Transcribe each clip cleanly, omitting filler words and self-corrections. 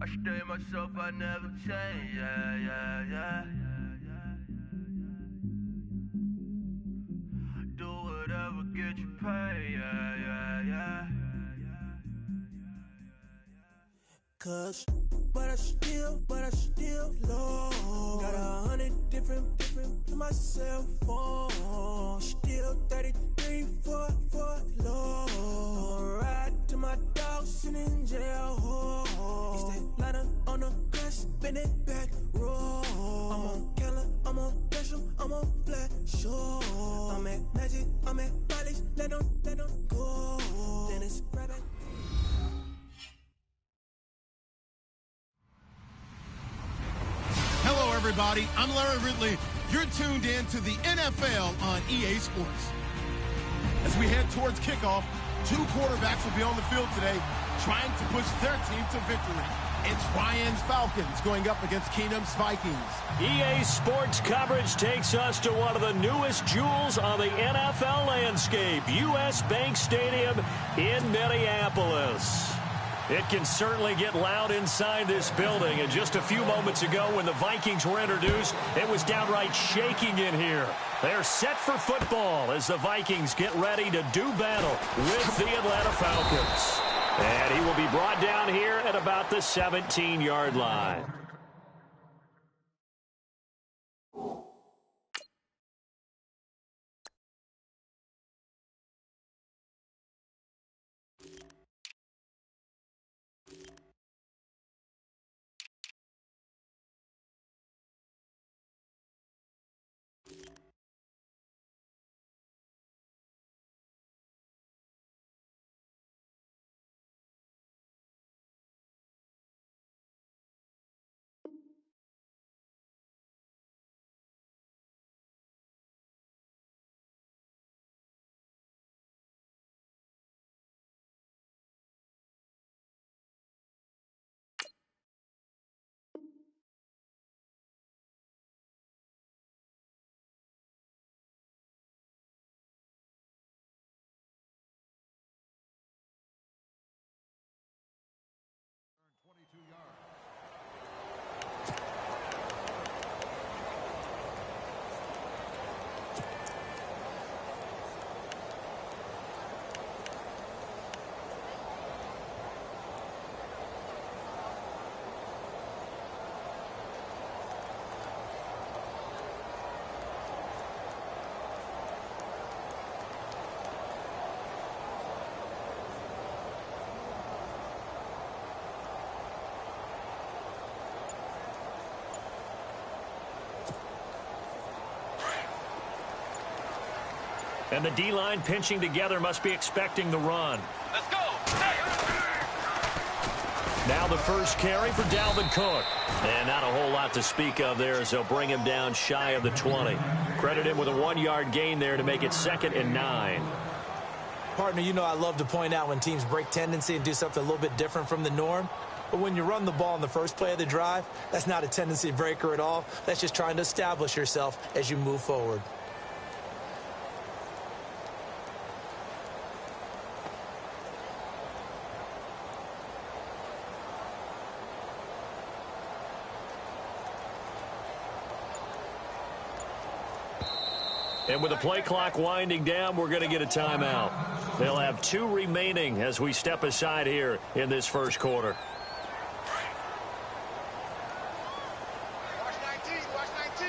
I stay myself, I never change, yeah. Do whatever, get you paid, yeah. Cause, but I still low. Got 100 different to my cell phone. Still 33 for low. I'ma ride to my dog sitting in jail. He stay lighter on the grass, spin it back, roll. I'm on Keller, I'm on Bishop, I'm on Flat Show. I'm at Magic, I'm at Valley, let them go. Then it's right back. Hello, everybody. I'm Larry Ridley. You're tuned in to the NFL on EA Sports. As we head towards kickoff, two quarterbacks will be on the field today trying to push their team to victory. It's Ryan's Falcons going up against Keenum's Vikings. EA Sports coverage takes us to one of the newest jewels on the NFL landscape, US Bank Stadium in Minneapolis. It can certainly get loud inside this building. And just a few moments ago when the Vikings were introduced, it was downright shaking in here. They're set for football as the Vikings get ready to do battle with the Atlanta Falcons. And he will be brought down here at about the 17-yard line. And the D-line pinching together must be expecting the run. Let's go! Now the first carry for Dalvin Cook. And not a whole lot to speak of there as they'll bring him down shy of the 20. Credit him with a 1-yard gain there to make it 2nd and 9. Partner, you know I love to point out when teams break tendency and do something a little bit different from the norm. But when you run the ball in the first play of the drive, that's not a tendency breaker at all. That's just trying to establish yourself as you move forward. And with the play clock winding down, we're going to get a timeout. They'll have 2 remaining as we step aside here in this first quarter. Watch 19, watch 19.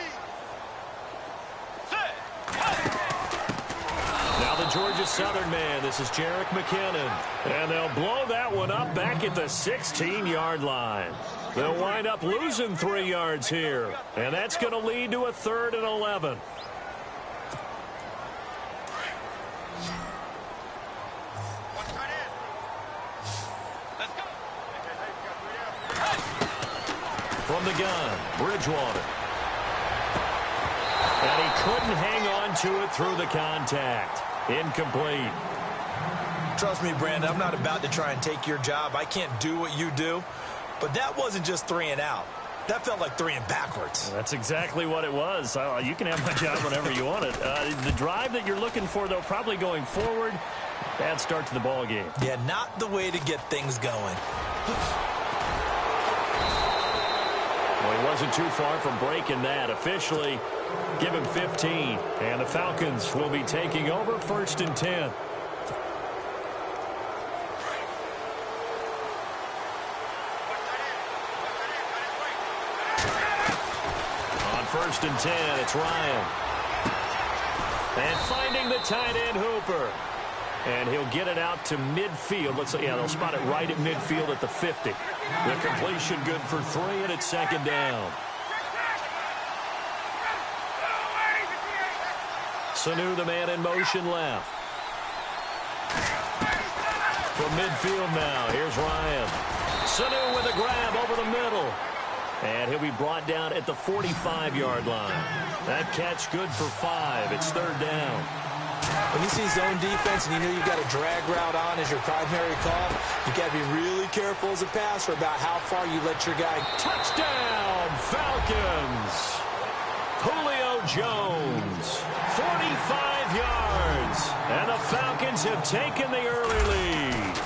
Now the Georgia Southern man, this is Jerick McKinnon. And they'll blow that one up back at the 16-yard line. They'll wind up losing 3 yards here. And that's going to lead to a 3rd and 11. From the gun, Bridgewater. And he couldn't hang on to it through the contact. Incomplete. Trust me, Brandon, I'm not about to try and take your job. I can't do what you do. But that wasn't just 3 and out. That felt like 3 and backwards. That's exactly what it was. You can have my job whenever you want it. The drive that you're looking for, though, probably going forward. Bad start to the ball game. Yeah, not the way to get things going. Well, he wasn't too far from breaking that. Officially, give him 15. And the Falcons will be taking over 1st and 10. On 1st and 10, it's Ryan. And finding the tight end, Hooper. And he'll get it out to midfield. Yeah, they'll spot it right at midfield at the 50. The completion good for 3, and it's 2nd down. Sanu, the man in motion left. From midfield now, here's Ryan. Sanu with a grab over the middle. And he'll be brought down at the 45-yard line. That catch good for 5. It's 3rd down. When you see zone defense and you know you've got a drag route on as your primary call, you got to be really careful as a passer about how far you let your guy. Touchdown, Falcons. Julio Jones, 45 yards. And the Falcons have taken the early lead.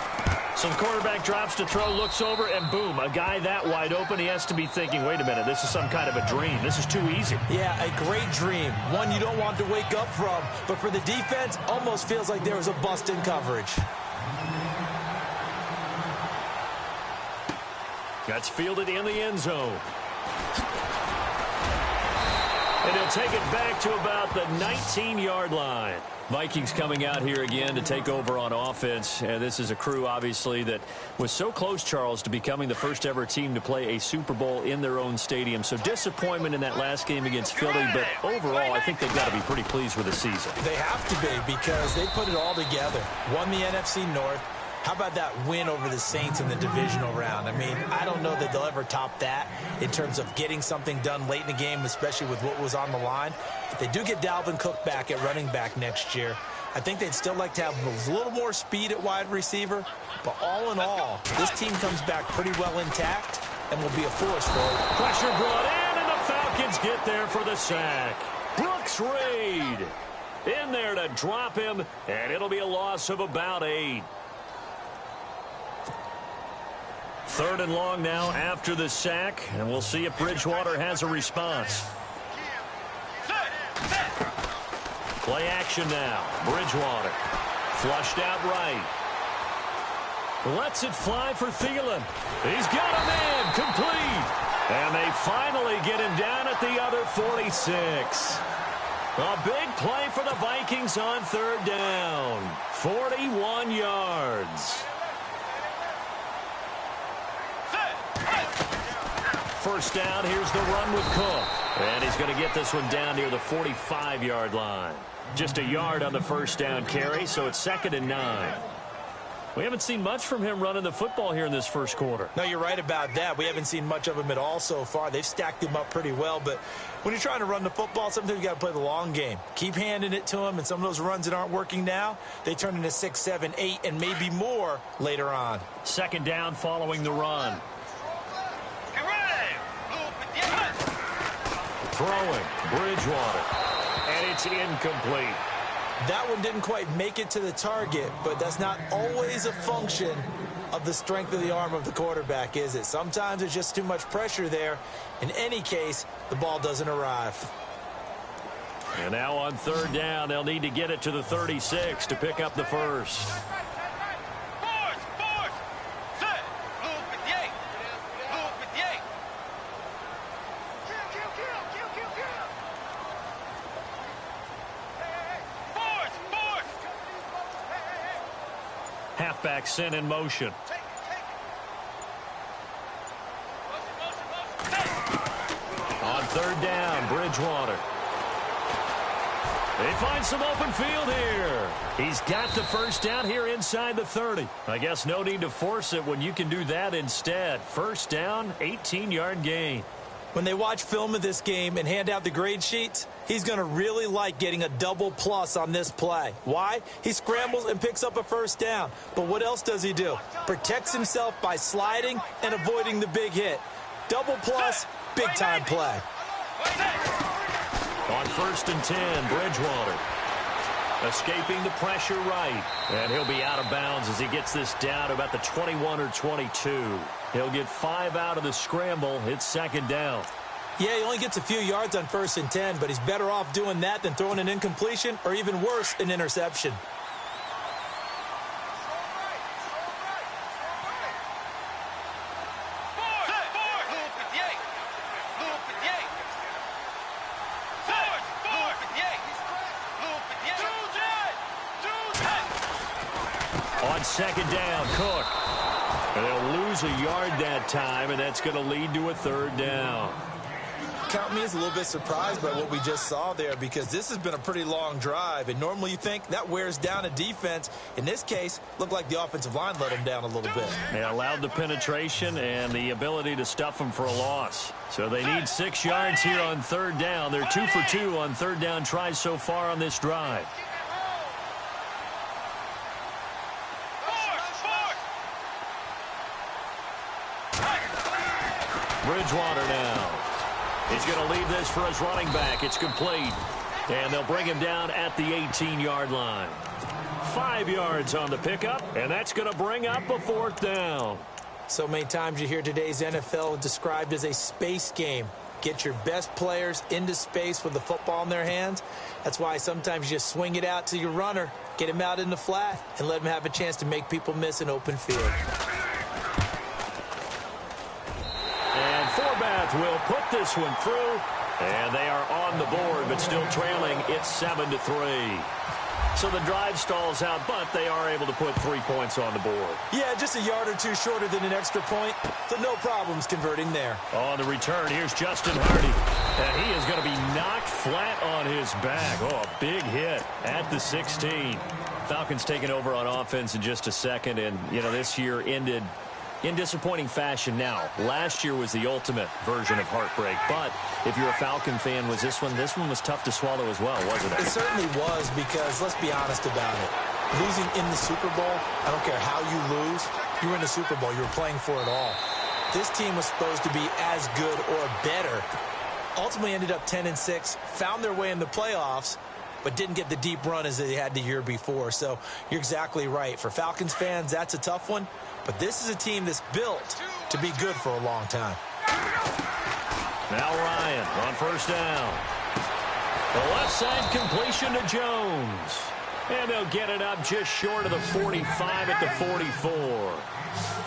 So the quarterback drops to throw, looks over, and boom, a guy that wide open, he has to be thinking, wait a minute, this is some kind of a dream. This is too easy. Yeah, a great dream. One you don't want to wake up from. But for the defense, almost feels like there was a bust in coverage. That's fielded in the end zone. And he'll take it back to about the 19-yard line. Vikings coming out here again to take over on offense. And this is a crew, obviously, that was so close, Charles, to becoming the first ever team to play a Super Bowl in their own stadium. So disappointment in that last game against Philly. But overall, I think they've got to be pretty pleased with the season. They have to be because they put it all together. Won the NFC North. How about that win over the Saints in the divisional round? I mean, I don't know that they'll ever top that in terms of getting something done late in the game, especially with what was on the line. If they do get Dalvin Cook back at running back next year, I think they'd still like to have a little more speed at wide receiver. But all in all, this team comes back pretty well intact and will be a force for it. Pressure brought in, and the Falcons get there for the sack. Brooks Reed in there to drop him, and it'll be a loss of about 8. 3rd and long now after the sack, and we'll see if Bridgewater has a response. Play action now. Bridgewater flushed out right. Lets it fly for Thielen. He's got a man complete. And they finally get him down at the other 46. A big play for the Vikings on 3rd down. 41 yards. First down, here's the run with Cook. And he's going to get this one down near the 45-yard line. Just a yard on the first down carry, so it's 2nd and 9. We haven't seen much from him running the football here in this first quarter. No, you're right about that. We haven't seen much of him at all so far. They've stacked him up pretty well, but when you're trying to run the football, sometimes you got to play the long game. Keep handing it to him, and some of those runs that aren't working now, they turn into 6, 7, 8, and maybe more later on. 2nd down following the run. Throwing, Bridgewater, and it's incomplete. That one didn't quite make it to the target, but that's not always a function of the strength of the arm of the quarterback, is it? Sometimes there's just too much pressure there. In any case, the ball doesn't arrive. And now on 3rd down, they'll need to get it to the 36 to pick up the first. Halfback sent in motion. On 3rd down, Bridgewater. They find some open field here. He's got the first down here inside the 30. I guess no need to force it when you can do that instead. First down, 18-yard gain. When they watch film of this game and hand out the grade sheets, he's going to really like getting a double plus on this play. Why? He scrambles and picks up a first down. But what else does he do? Protects himself by sliding and avoiding the big hit. Double plus, big-time play. On 1st and 10, Bridgewater. Escaping the pressure right. And he'll be out of bounds as he gets this down to about the 21 or 22. He'll get 5 out of the scramble. It's second down. Yeah, he only gets a few yards on 1st and 10, but he's better off doing that than throwing an incompletion or even worse, an interception. On second down, Cook. And they'll lose a yard that time, and that's going to lead to a 3rd down. Count me as a little bit surprised by what we just saw there, because this has been a pretty long drive, and normally you think that wears down a defense. In this case, looked like the offensive line let them down a little bit. They allowed the penetration and the ability to stuff them for a loss. So they need 6 yards here on 3rd down. They're 2 for 2 on 3rd down tries so far on this drive. Bridgewater now. He's going to leave this for his running back. It's complete. And they'll bring him down at the 18-yard line. 5 yards on the pickup, and that's going to bring up a 4th down. So many times you hear today's NFL described as a space game. Get your best players into space with the football in their hands. That's why sometimes you just swing it out to your runner, get him out in the flat, and let him have a chance to make people miss an open field. Forbath will put this one through, and they are on the board, but still trailing. It's 7-3. So the drive stalls out, but they are able to put 3 points on the board. Yeah, just a yard or two shorter than an extra point, so no problems converting there. On the return, here's Justin Hardy, and he is going to be knocked flat on his back. Oh, a big hit at the 16. Falcons taking over on offense in just a second, and, you know, this year ended in disappointing fashion. Now, last year was the ultimate version of heartbreak, but if you're a Falcon fan, was this one was tough to swallow as well, wasn't it? It certainly was, because let's be honest about it. Losing in the Super Bowl, I don't care how you lose, you were in the Super Bowl, you were playing for it all. This team was supposed to be as good or better. Ultimately ended up 10-6, found their way in the playoffs, but didn't get the deep run as they had the year before. So you're exactly right. For Falcons fans, that's a tough one. But this is a team that's built to be good for a long time. Now Ryan on 1st down. The left side completion to Jones. And they'll get it up just short of the 45 at the 44.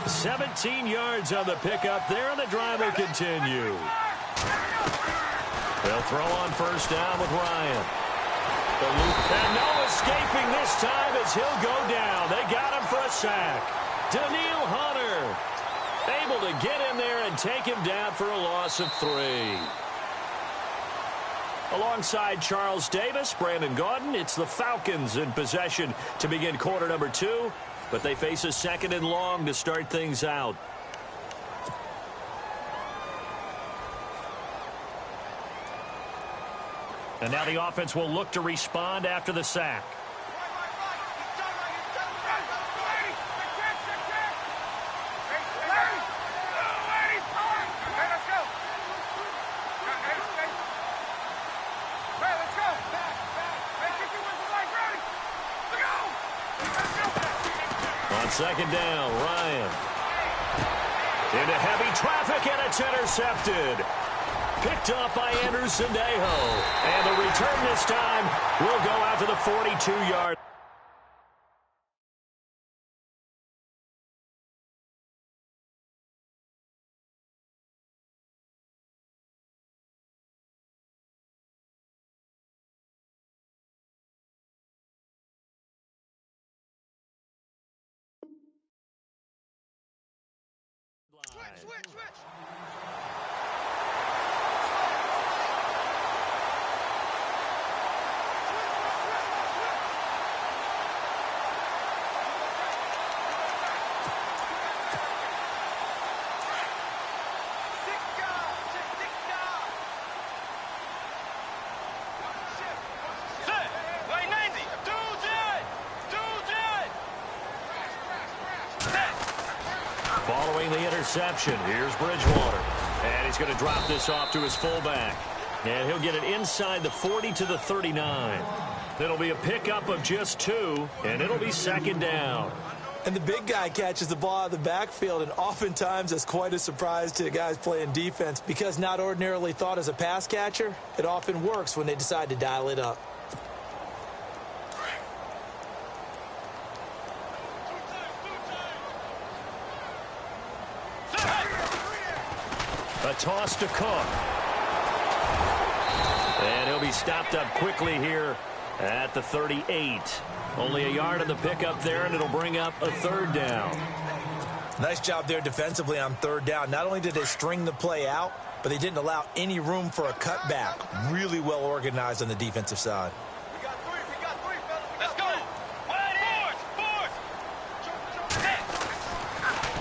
17 yards on the pickup there, and the drive will continue. They'll throw on 1st down with Ryan. And no escaping this time as he'll go down. They got him for a sack. Daniil Hunter able to get in there and take him down for a loss of 3. Alongside Charles Davis, Brandon Gaudin, it's the Falcons in possession to begin quarter number 2, but they face a 2nd and long to start things out. And now the offense will look to respond after the sack. On 2nd down, Ryan. Into heavy traffic, and it's intercepted. Picked up by Anderson Dejo. And the return this time will go out to the 42-yard. Switch. Following the interception, here's Bridgewater. And he's going to drop this off to his fullback. And he'll get it inside the 40 to the 39. It'll be a pickup of just 2, and it'll be second down. And the big guy catches the ball out of the backfield, and oftentimes it's quite a surprise to the guys playing defense because not ordinarily thought as a pass catcher, it often works when they decide to dial it up. A toss to Cook. And he'll be stopped up quickly here at the 38. Only a yard on the pickup there, and it'll bring up a third down. Nice job there defensively on third down. Not only did they string the play out, but they didn't allow any room for a cutback. Really well organized on the defensive side. We got three, fellas. Let's go.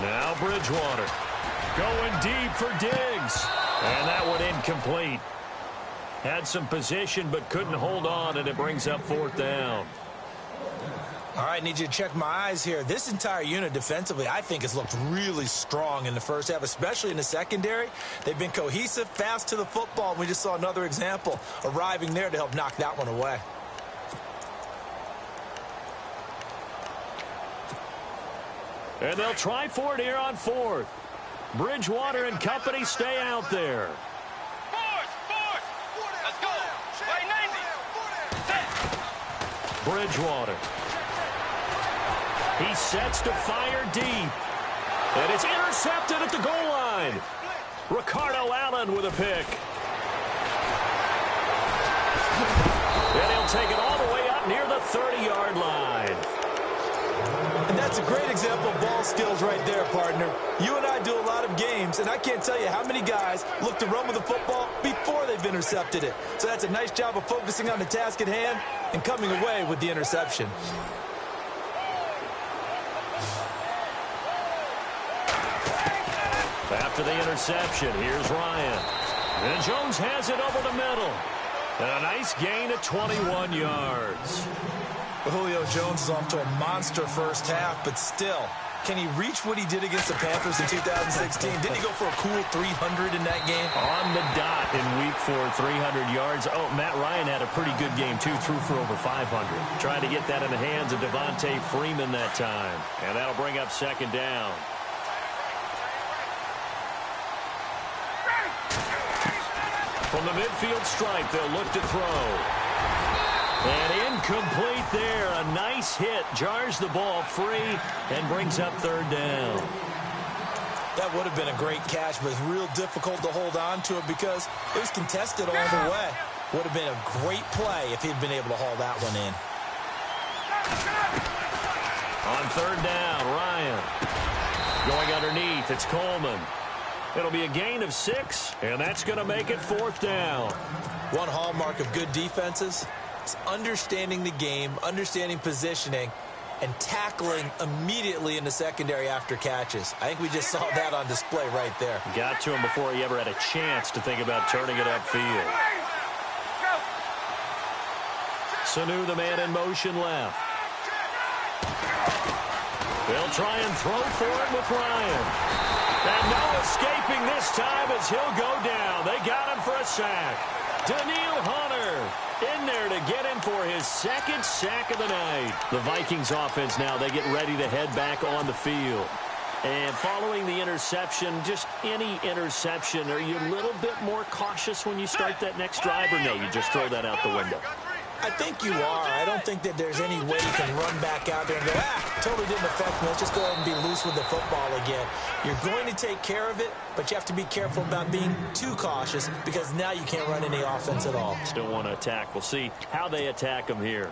Now Bridgewater going deep for Diggs. And that one incomplete. Had some position but couldn't hold on, and it brings up fourth down. All right, need you to check my eyes here. This entire unit defensively, I think, has looked really strong in the first half, especially in the secondary. They've been cohesive, fast to the football. We just saw another example arriving there to help knock that one away. And they'll try for it here on fourth. Bridgewater and company stay out there. Let's go. Bridgewater. He sets to fire deep. And it's intercepted at the goal line. Ricardo Allen with a pick. And he'll take it all the way up near the 30-yard line. And that's a great example of ball skills right there, partner. You and I do a lot of games, and I can't tell you how many guys look to run with the football before they've intercepted it. So that's a nice job of focusing on the task at hand and coming away with the interception. After the interception, here's Ryan. And Jones has it over the middle. And a nice gain of 21 yards. Julio Jones is off to a monster first half, but still, can he reach what he did against the Panthers in 2016? Didn't he go for a cool 300 in that game? On the dot in week 4, 300 yards. Oh, Matt Ryan had a pretty good game, too. Threw for over 500. Trying to get that in the hands of Devontae Freeman that time. And that'll bring up second down. From the midfield stripe, they'll look to throw. And incomplete there. A nice hit. Jars the ball free and brings up third down. That would have been a great catch, but it's real difficult to hold on to it because it was contested all the way. Would have been a great play if he'd been able to haul that one in. On third down, Ryan. Going underneath, it's Coleman. It'll be a gain of 6, and that's going to make it fourth down. One hallmark of good defenses is understanding the game, understanding positioning, and tackling immediately in the secondary after catches. I think we just saw that on display right there. Got to him before he ever had a chance to think about turning it upfield. Sanu, the man in motion left. They'll try and throw for it with Ryan. And no escaping this time as he'll go down. They got him for a sack. Daniil Hunter in there to get him for his second sack of the night. The Vikings offense now, they get ready to head back on the field. And following the interception, just any interception, are you a little bit more cautious when you start that next drive, or no, you just throw that out the window? I think you are. I don't think that there's any way you can run back out there and go, totally didn't affect me. Let's just go ahead and be loose with the football again. You're going to take care of it, but you have to be careful about being too cautious because now you can't run any offense at all. Still want to attack. We'll see how they attack him here.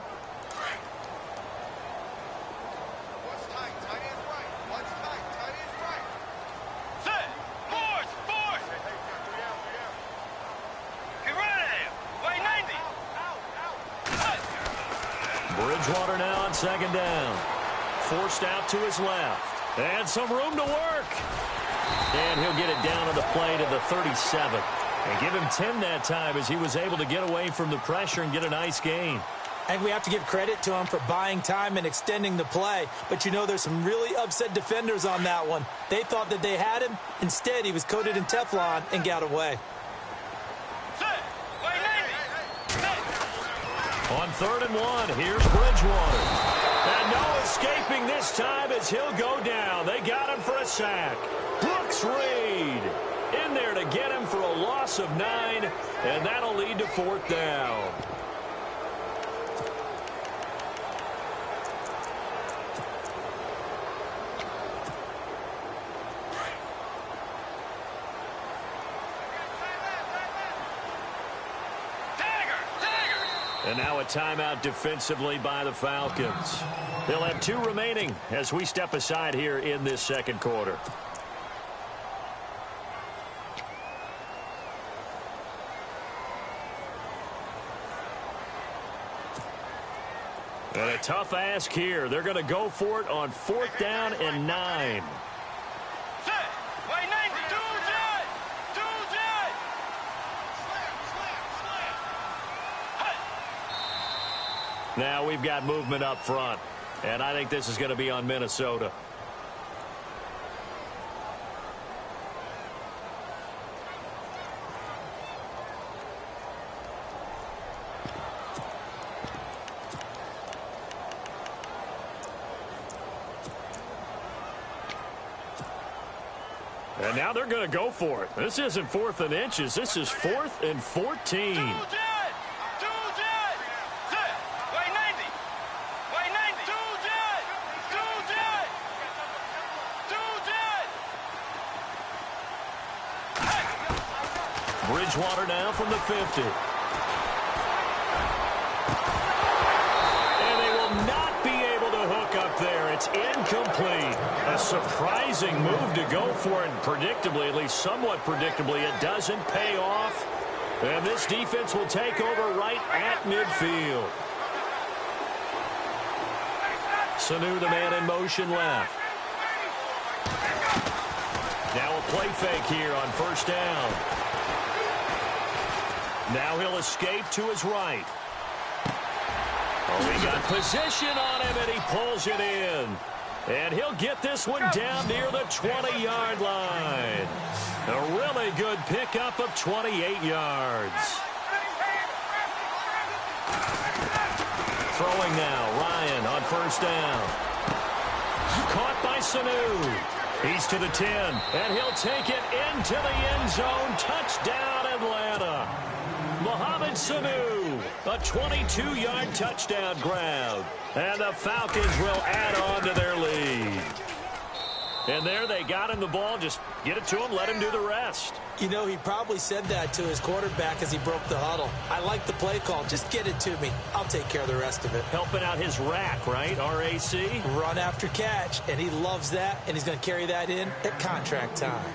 Bridgewater now on second down. Forced out to his left. And some room to work. And he'll get it down on the play to the 37. And give him 10 that time as he was able to get away from the pressure and get a nice gain. I think we have to give credit to him for buying time and extending the play. But, you know, there's some really upset defenders on that one. They thought that they had him. Instead, he was coated in Teflon and got away. On 3rd and 1, here's Bridgewater. And no escaping this time as he'll go down. They got him for a sack. Brooks Reed in there to get him for a loss of 9, and that'll lead to 4th down. And now a timeout defensively by the Falcons. They'll have 2 remaining as we step aside here in this second quarter. And a tough ask here. They're going to go for it on 4th down and 9. Now we've got movement up front, and I think this is going to be on Minnesota. And now they're going to go for it. This isn't 4th and inches. This is 4th and 14. Bridgewater now from the 50. And they will not be able to hook up there. It's incomplete. A surprising move to go for it. Predictably, at least somewhat predictably, it doesn't pay off. And this defense will take over right at midfield. Sanu, the man in motion left. Now a play fake here on 1st down. Now he'll escape to his right. Oh, he got position on him, and he pulls it in. And he'll get this one down near the 20-yard line. A really good pickup of 28 yards. Throwing now, Ryan on 1st down. Caught by Sanu. He's to the 10, and he'll take it into the end zone. Touchdown, Atlanta. Mohamed Sanu, a 22-yard touchdown grab. And the Falcons will add on to their lead. And there they got him the ball. Just get it to him, let him do the rest. You know, he probably said that to his quarterback as he broke the huddle. I like the play call. Just get it to me. I'll take care of the rest of it. Helping out his rack, right? R-A-C? Run after catch, and he loves that, and he's going to carry that in at contract time.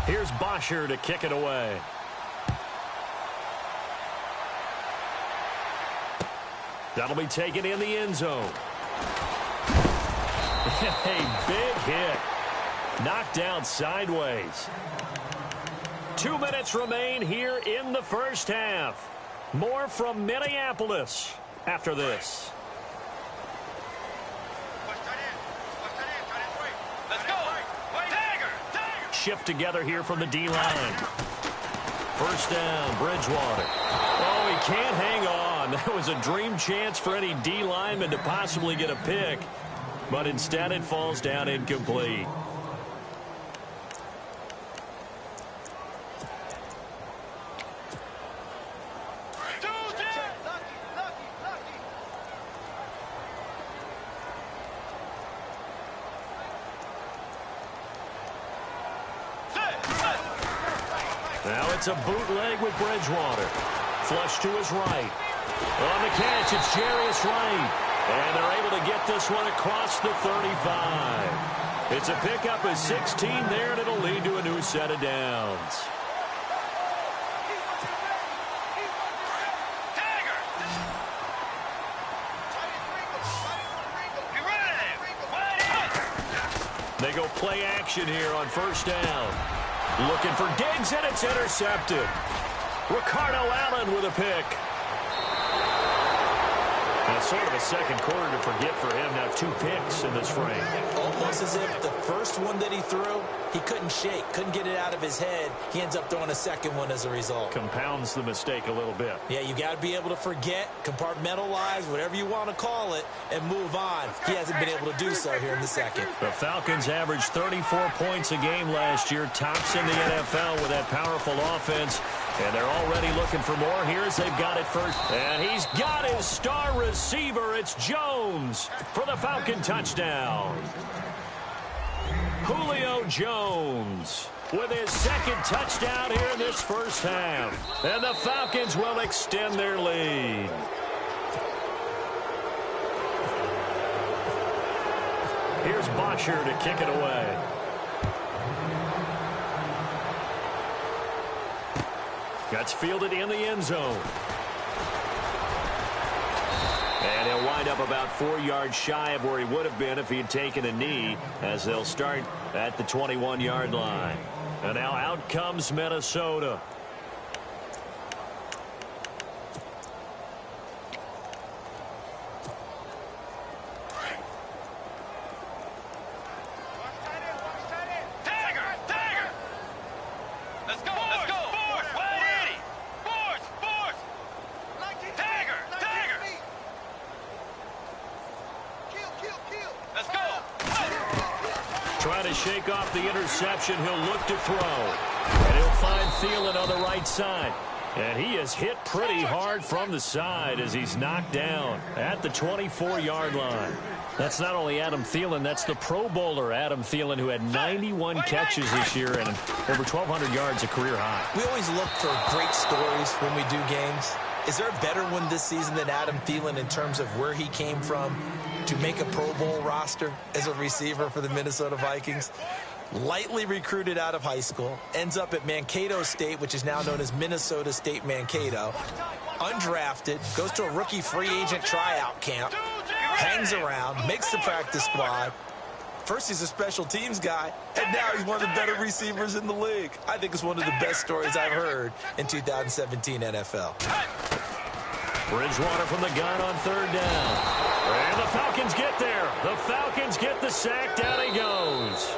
Here's Bosher to kick it away. That'll be taken in the end zone. A big hit. Knocked down sideways. 2 minutes remain here in the 1st half. More from Minneapolis after this. Shift together here from the D-line. 1st down, Bridgewater. Oh, he can't hang on. That was a dream chance for any D lineman to possibly get a pick. But instead it falls down incomplete. Now it's a bootleg with Bridgewater. Flush to his right. On the catch, it's Jarius Wright. And they're able to get this one across the 35. It's a pickup of 16 there, and it'll lead to a new set of downs. They go play action here on 1st down. Looking for Diggs, and it's intercepted. Ricardo Allen with a pick. A sort of a second quarter to forget for him. Now 2 picks in this frame. Almost as if the first one that he threw, he couldn't shake, couldn't get it out of his head. He ends up throwing a second one as a result. Compounds the mistake a little bit. Yeah, you got to be able to forget, compartmentalize, whatever you want to call it, and move on. He hasn't been able to do so here in the second. The Falcons averaged 34 points a game last year, tops in the NFL with that powerful offense. And they're already looking for more. Here's they've got it first. And he's got his star receiver. It's Jones for the Falcon touchdown. Julio Jones with his second touchdown here in this first half. And the Falcons will extend their lead. Here's Bosher to kick it away. Gets fielded in the end zone. And he'll wind up about 4 yards shy of where he would have been if he had taken a knee, as they'll start at the 21-yard line. And now out comes Minnesota. Trying to shake off the interception. He'll look to throw. And he'll find Thielen on the right side. And he is hit pretty hard from the side as he's knocked down at the 24-yard line. That's not only Adam Thielen, that's the Pro Bowler Adam Thielen, who had 91 catches this year and over 1,200 yards, a career high. We always look for great stories when we do games. Is there a better one this season than Adam Thielen in terms of where he came from to make a Pro Bowl roster as a receiver for the Minnesota Vikings? Lightly recruited out of high school, ends up at Mankato State, which is now known as Minnesota State Mankato. Undrafted, goes to a rookie free agent tryout camp, hangs around, makes the practice squad. First, he's a special teams guy, and now he's one of the better receivers in the league. I think it's one of the best stories I've heard in 2017 NFL. Bridgewater from the gun on third down. And the Falcons get there. The Falcons get the sack. Down he goes.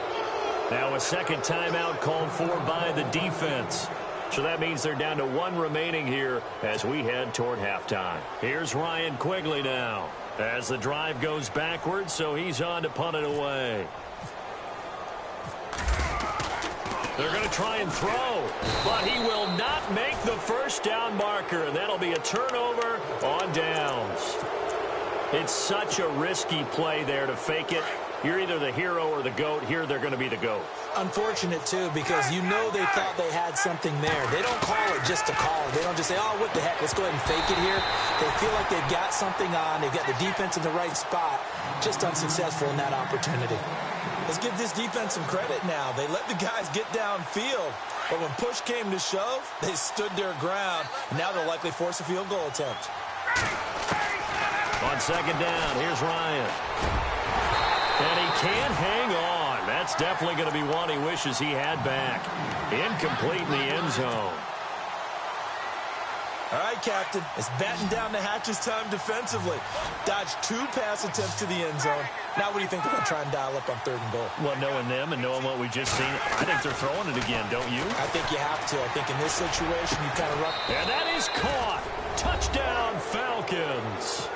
Now a second timeout called for by the defense. So that means they're down to 1 remaining here as we head toward halftime. Here's Ryan Quigley now as the drive goes backwards, so he's on to punt it away. They're going to try and throw, but he will not make the first down marker, and that'll be a turnover on downs. It's such a risky play there to fake it. You're either the hero or the GOAT. Here they're going to be the GOAT. Unfortunate, too, because you know they thought they had something there. They don't call it just to call it. They don't just say, oh, what the heck, let's go ahead and fake it here. They feel like they've got something on. They've got the defense in the right spot. Just unsuccessful in that opportunity. Let's give this defense some credit now. They let the guys get downfield. But when push came to shove, they stood their ground. And now they'll likely force a field goal attempt. On second down, here's Ryan. And he can't hang on. That's definitely going to be one he wishes he had back. Incomplete in the end zone. All right, Captain. It's batten down the hatches time defensively. Dodged 2 pass attempts to the end zone. Now what do you think they're going to try and dial up on third and goal? Well, knowing them and knowing what we just seen, I think they're throwing it again, don't you? I think you have to. I think in this situation, you kind of run. And that is caught. Touchdown, Falcons.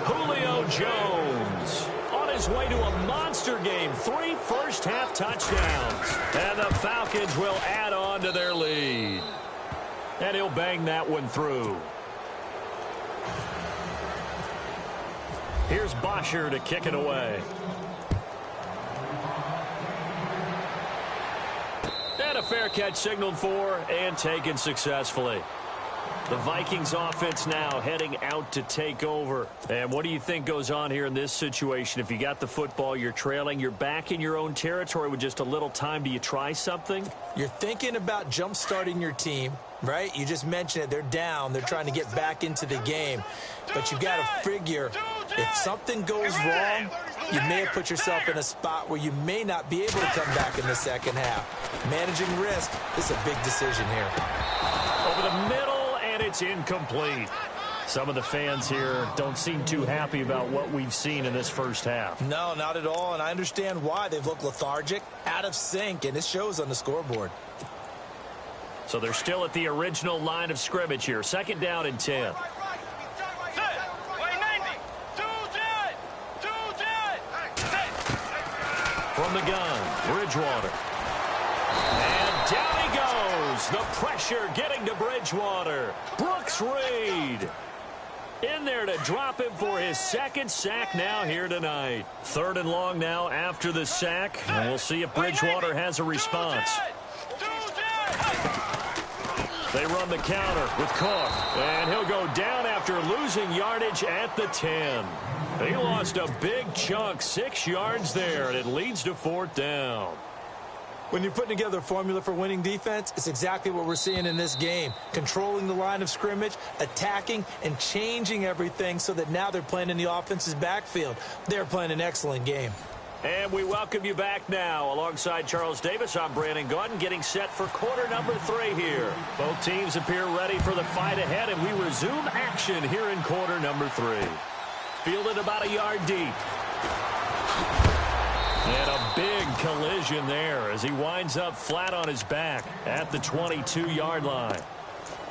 Julio Jones on his way to a monster game. 3 first-half touchdowns. And the Falcons will add on to their lead. And he'll bang that one through. Here's Bosher to kick it away. And a fair catch signaled for and taken successfully. The Vikings offense now heading out to take over. And what do you think goes on here in this situation? If you got the football, you're trailing, you're back in your own territory with just a little time. Do you try something? You're thinking about jump-starting your team, right? You just mentioned it. They're down. They're trying to get back into the game. But you got to figure if something goes wrong, you may have put yourself in a spot where you may not be able to come back in the second half. Managing risk is a big decision here. Over the middle. It's incomplete. Some of the fans here don't seem too happy about what we've seen in this first half. No, not at all, and I understand why. They've looked lethargic, out of sync, and it shows on the scoreboard. So they're still at the original line of scrimmage here. 2nd down and 10. From the gun, Bridgewater. And down he goes. The pressure getting to Bridgewater. Brooks Reed in there to drop him for his 2nd sack now here tonight. 3rd and long now after the sack. And we'll see if Bridgewater has a response. They run the counter with Cook. And he'll go down after losing yardage at the 10. He lost a big chunk, 6 yards there, and it leads to 4th down. When you're putting together a formula for winning defense, it's exactly what we're seeing in this game. Controlling the line of scrimmage, attacking, and changing everything so that now they're playing in the offense's backfield. They're playing an excellent game. And we welcome you back now. Alongside Charles Davis, I'm Brandon Gaudin, getting set for quarter number 3 here. Both teams appear ready for the fight ahead, and we resume action here in quarter number 3. Fielded about a yard deep. And a big collision there as he winds up flat on his back at the 22-yard line.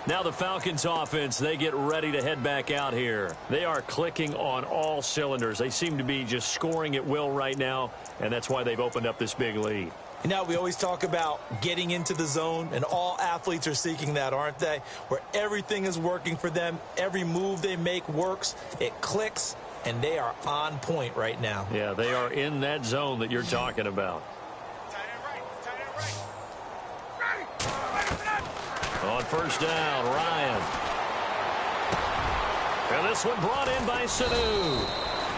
Now the Falcons offense, they get ready to head back out here. They are clicking on all cylinders. They seem to be just scoring at will right now, and that's why they've opened up this big lead. You know, we always talk about getting into the zone, and all athletes are seeking that, aren't they? Where everything is working for them, every move they make works, it clicks, and they are on point right now. Yeah, they are in that zone that you're talking about. On 1st down, Ryan. And this one brought in by Sanu.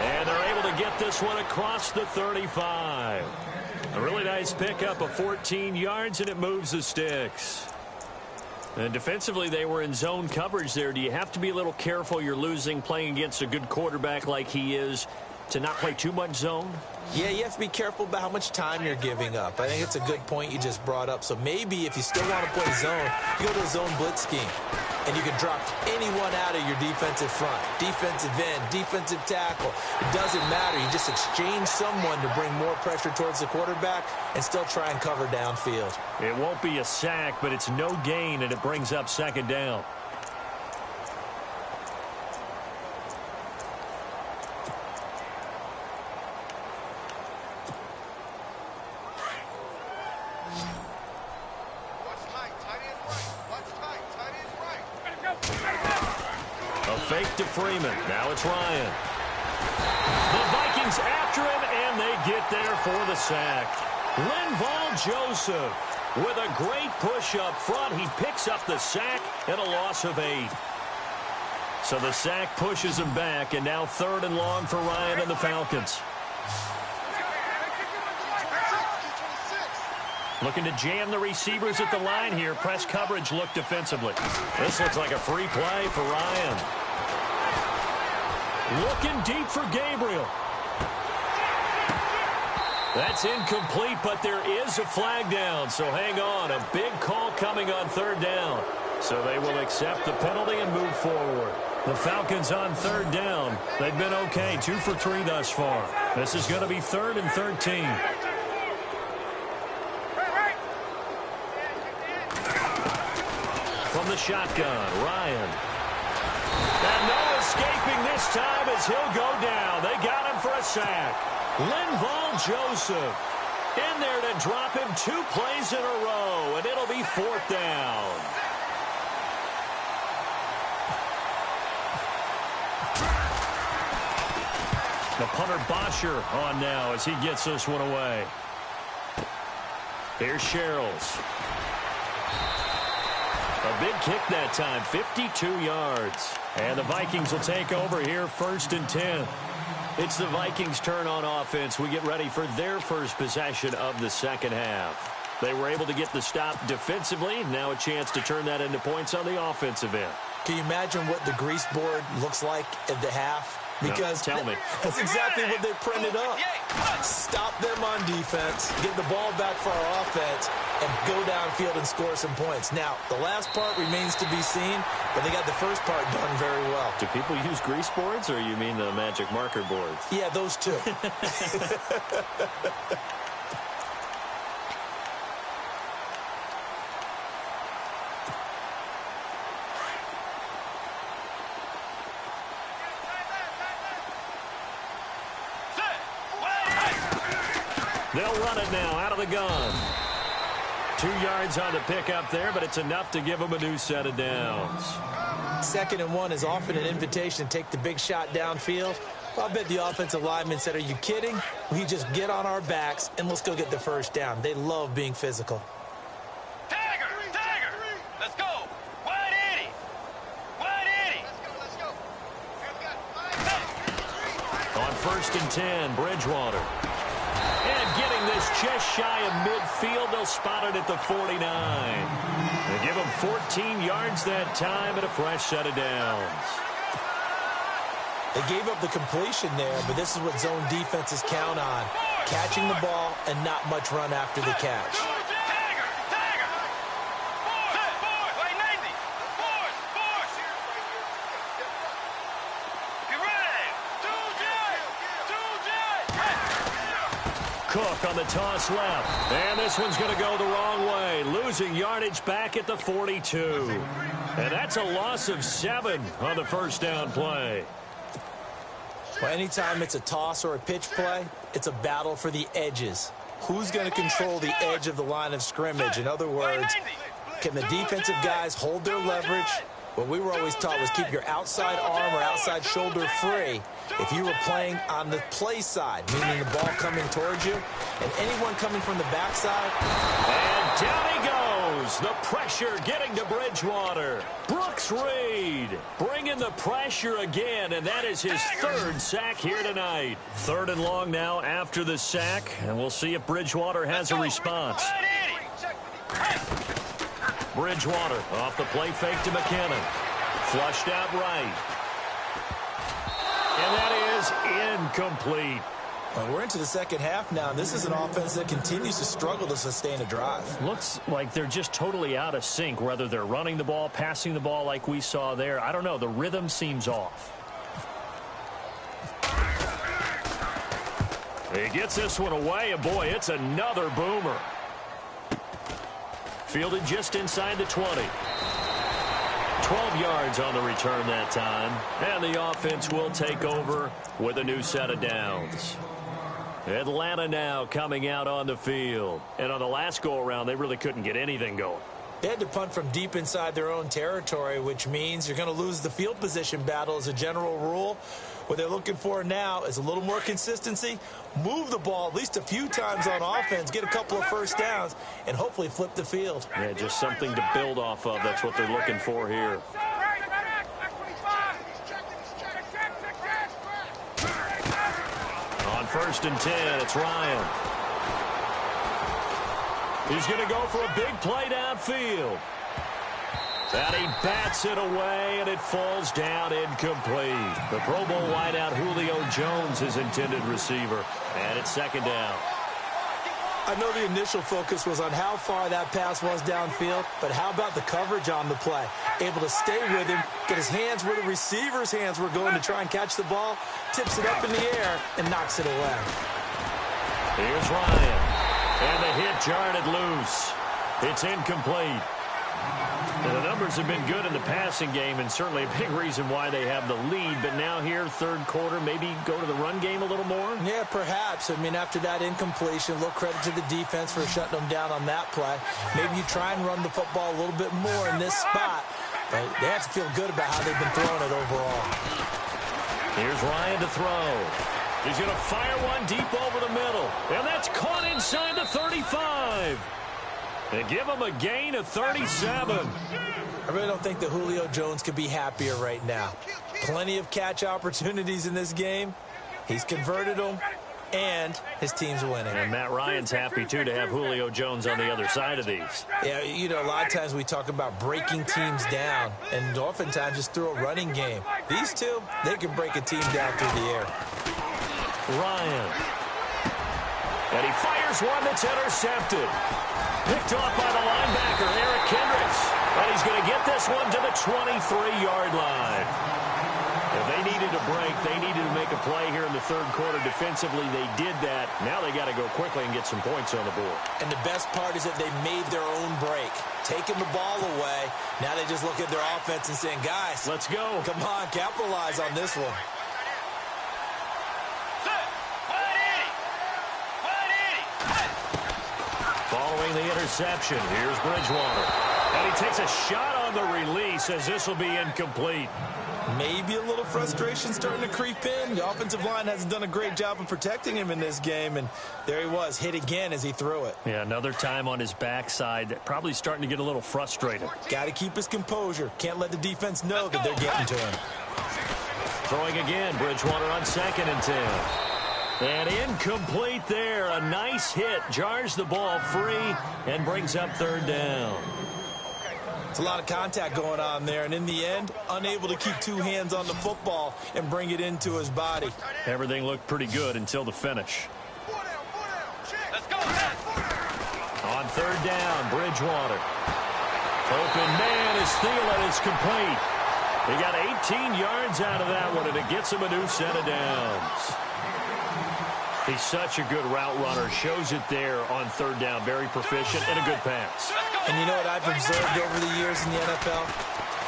And they're able to get this one across the 35. A really nice pickup of 14 yards, and it moves the sticks. And defensively, they were in zone coverage there. Do you have to be a little careful? You're losing, playing against a good quarterback like he is, to not play too much zone? Yeah, you have to be careful about how much time you're giving up. I think it's a good point you just brought up. So maybe if you still want to play zone, you go to a zone blitz scheme. And you can drop anyone out of your defensive front. Defensive end, defensive tackle. It doesn't matter. You just exchange someone to bring more pressure towards the quarterback and still try and cover downfield. It won't be a sack, but it's no gain, and it brings up 2nd down. Fake to Freeman. Now it's Ryan. The Vikings after him, and they get there for the sack. Linval Joseph with a great push up front. He picks up the sack and a loss of 8. So the sack pushes him back, and now 3rd and long for Ryan and the Falcons. Looking to jam the receivers at the line here. Press coverage look defensively. This looks like a free play for Ryan. Looking deep for Gabriel. That's incomplete, but there is a flag down, so hang on. A big call coming on 3rd down. So they will accept the penalty and move forward. The Falcons on 3rd down. They've been okay, 2 for 3 thus far. This is going to be 3rd and 13. From the shotgun, Ryan. And no escaping this time as he'll go down. They got him for a sack. Linval Joseph in there to drop him 2 plays in a row, and it'll be 4th down. The punter Bosher on now as he gets this one away. Here's Sherrills. A big kick that time, 52 yards. And the Vikings will take over here 1st and 10. It's the Vikings' turn on offense. We get ready for their first possession of the 2nd half. They were able to get the stop defensively. Now a chance to turn that into points on the offensive end. Can you imagine what the grease board looks like at the half? Because no, tell me. That's exactly what they printed up. Stop them on defense, get the ball back for our offense, and go downfield and score some points. Now, the last part remains to be seen, but they got the first part done very well. Do people use grease boards, or you mean the magic marker boards? Yeah, those two. They'll run it now out of the gun. 2 yards on the pickup there, but it's enough to give them a new set of downs. 2nd and 1 is often an invitation to take the big shot downfield. I'll bet the offensive lineman said, are you kidding? We just get on our backs and let's go get the first down. They love being physical. Tiger! Let's go! Wide 80! Wide 80! Let's go! On 1st and 10, Bridgewater. And getting this just shy of midfield, they'll spot it at the 49. They give them 14 yards that time and a fresh set of downs. They gave up the completion there, but this is what zone defenses count on. Catching the ball and not much run after the catch. Cook on the toss left. And this one's going to go the wrong way. Losing yardage back at the 42. And that's a loss of 7 on the first down play. Well, anytime it's a toss or a pitch play, it's a battle for the edges. Who's going to control the edge of the line of scrimmage? In other words, can the defensive guys hold their leverage? What we were always taught was keep your outside arm or outside shoulder free if you were playing on the play side, meaning the ball coming towards you, and anyone coming from the backside. And down he goes. The pressure getting to Bridgewater. Brooks Reed bringing the pressure again, and that is his 3rd sack here tonight. 3rd and long now after the sack, and we'll see if Bridgewater has a response. Bridgewater off the play fake to McKinnon. Flushed out right. And that is incomplete. Well, we're into the second half now, and this is an offense that continues to struggle to sustain a drive. Looks like they're just totally out of sync, whether they're running the ball, passing the ball like we saw there. I don't know. The rhythm seems off. He gets this one away, and boy, it's another boomer. Fielded just inside the 20. 12 yards on the return that time. And the offense will take over with a new set of downs. Atlanta now coming out on the field. And on the last go-around, they really couldn't get anything going. They had to punt from deep inside their own territory, which means you're going to lose the field position battle as a general rule. What they're looking for now is a little more consistency, move the ball at least a few times on offense, get a couple of first downs, and hopefully flip the field. Yeah, just something to build off of. That's what they're looking for here. On 1st and 10, it's Ryan. He's going to go for a big play downfield. And he bats it away, and it falls down incomplete. The Pro Bowl wideout Julio Jones is intended receiver. And it's 2nd down. I know the initial focus was on how far that pass was downfield, but how about the coverage on the play? Able to stay with him, get his hands where the receiver's hands were going to try and catch the ball, tips it up in the air, and knocks it away. Here's Ryan. And the hit jarred it loose. It's incomplete. And the numbers have been good in the passing game, and certainly a big reason why they have the lead. But now here, 3rd quarter, maybe go to the run game a little more? Yeah, perhaps. I mean, after that incompletion, a little credit to the defense for shutting them down on that play. Maybe you try and run the football a little bit more in this spot. But they have to feel good about how they've been throwing it overall. Here's Ryan to throw. He's going to fire one deep over the middle. And that's caught inside the 35. They give him a gain of 37. I really don't think that Julio Jones could be happier right now. Plenty of catch opportunities in this game. He's converted them, and his team's winning. And Matt Ryan's happy, too, to have Julio Jones on the other side of these. Yeah, you know, a lot of times we talk about breaking teams down, and oftentimes just through a running game. These two, they can break a team down through the air. Ryan. And he fires one that's intercepted. Picked off by the linebacker, Eric Kendricks. And he's going to get this one to the 23-yard line. If they needed a break, they needed to make a play here in the third quarter defensively. They did that. Now they got to go quickly and get some points on the board. And the best part is that they made their own break. Taking the ball away. Now they just look at their offense and saying, guys, let's go. Come on, capitalize on this one. Following the interception, here's Bridgewater. And he takes a shot on the release as this will be incomplete. Maybe a little frustration starting to creep in. The offensive line hasn't done a great job of protecting him in this game, and there he was, hit again as he threw it. Yeah, another time on his backside, probably starting to get a little frustrated. Got to keep his composure. Can't let the defense know that they're getting to him. Throwing again, Bridgewater on 2nd and 10. And incomplete there. A nice hit. Jars the ball free and brings up 3rd down. It's a lot of contact going on there, and in the end, unable to keep 2 hands on the football and bring it into his body. Everything looked pretty good until the finish. Let's go. On 3rd down, Bridgewater. Open man is Thielen. It's complete. He got 18 yards out of that one, and it gets him a new set of downs. He's such a good route runner. Shows it there on 3rd down. Very proficient and a good pass. And you know what I've observed over the years in the NFL?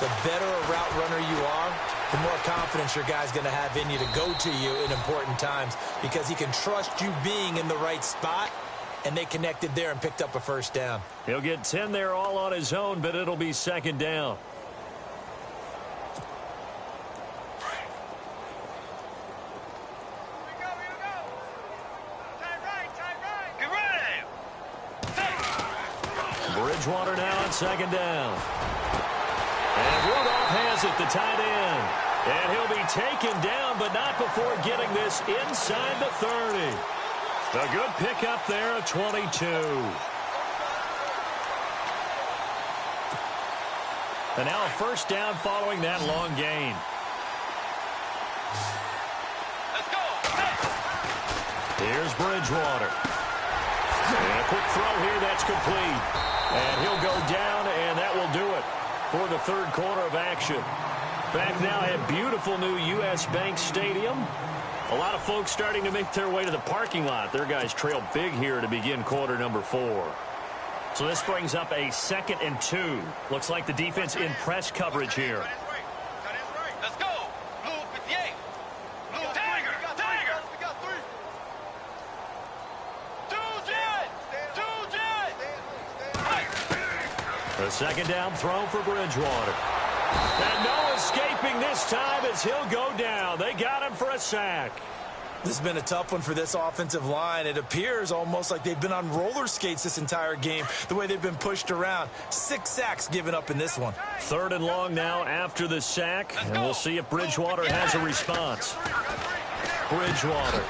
The better a route runner you are, the more confidence your guy's going to have in you to go to you in important times because he can trust you being in the right spot, and they connected there and picked up a 1st down. He'll get 10 there all on his own, but it'll be 2nd down. Bridgewater now on 2nd down. And Rudolph has it, the tight end. And he'll be taken down, but not before getting this inside the 30. A good pickup there at 22. And now a 1st down following that long gain. Let's go. Here's Bridgewater. And a quick throw here, that's complete. And he'll go down, and that will do it for the 3rd quarter of action. Back now at beautiful new U.S. Bank Stadium. A lot of folks starting to make their way to the parking lot. Their guys trail big here to begin quarter number 4. So this brings up a 2nd and 2. Looks like the defense in press coverage here. Let's go. Blue 58. Blue Tiger. Tiger. We got 3. 2 jet. 2 jet. The 2nd down throw for Bridgewater. And no escaping this time as he'll go down. They got him for a sack. This has been a tough one for this offensive line. It appears almost like they've been on roller skates this entire game, the way they've been pushed around. 6 sacks given up in this one. 3rd and long now after the sack, and we'll see if Bridgewater has a response. Bridgewater.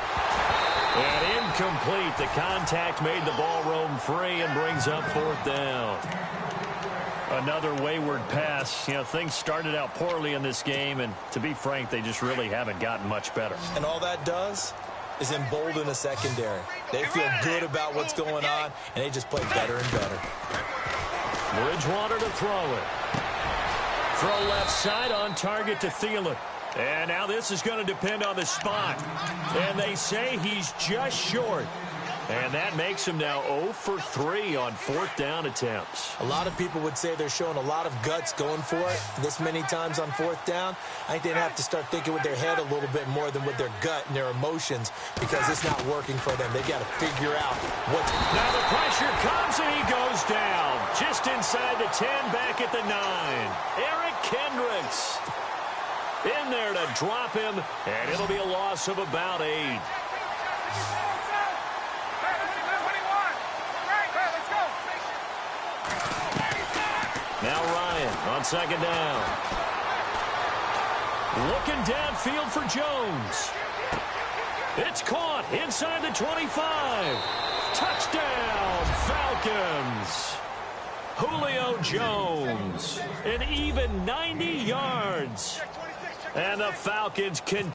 And incomplete. The contact made the ball roam free and brings up 4th down. Another wayward pass. You know, things started out poorly in this game, and to be frank, they just really haven't gotten much better. And all that does is embolden a secondary. They feel good about what's going on, and they just play better and better. Bridgewater to throw it. Throw left side on target to Thielen. And now this is going to depend on the spot. And they say he's just short. And that makes him now 0 for 3 on 4th down attempts. A lot of people would say they're showing a lot of guts going for it this many times on 4th down. I think they'd have to start thinking with their head a little bit more than with their gut and their emotions because it's not working for them. They've got to figure out what. Now the pressure comes and he goes down. Just inside the 10, back at the 9. Eric Kendricks in there to drop him, and it'll be a loss of about 8. Now Ryan on 2nd down. Looking downfield for Jones. It's caught inside the 25. Touchdown, Falcons. Julio Jones, an even 90 yards. And the Falcons continue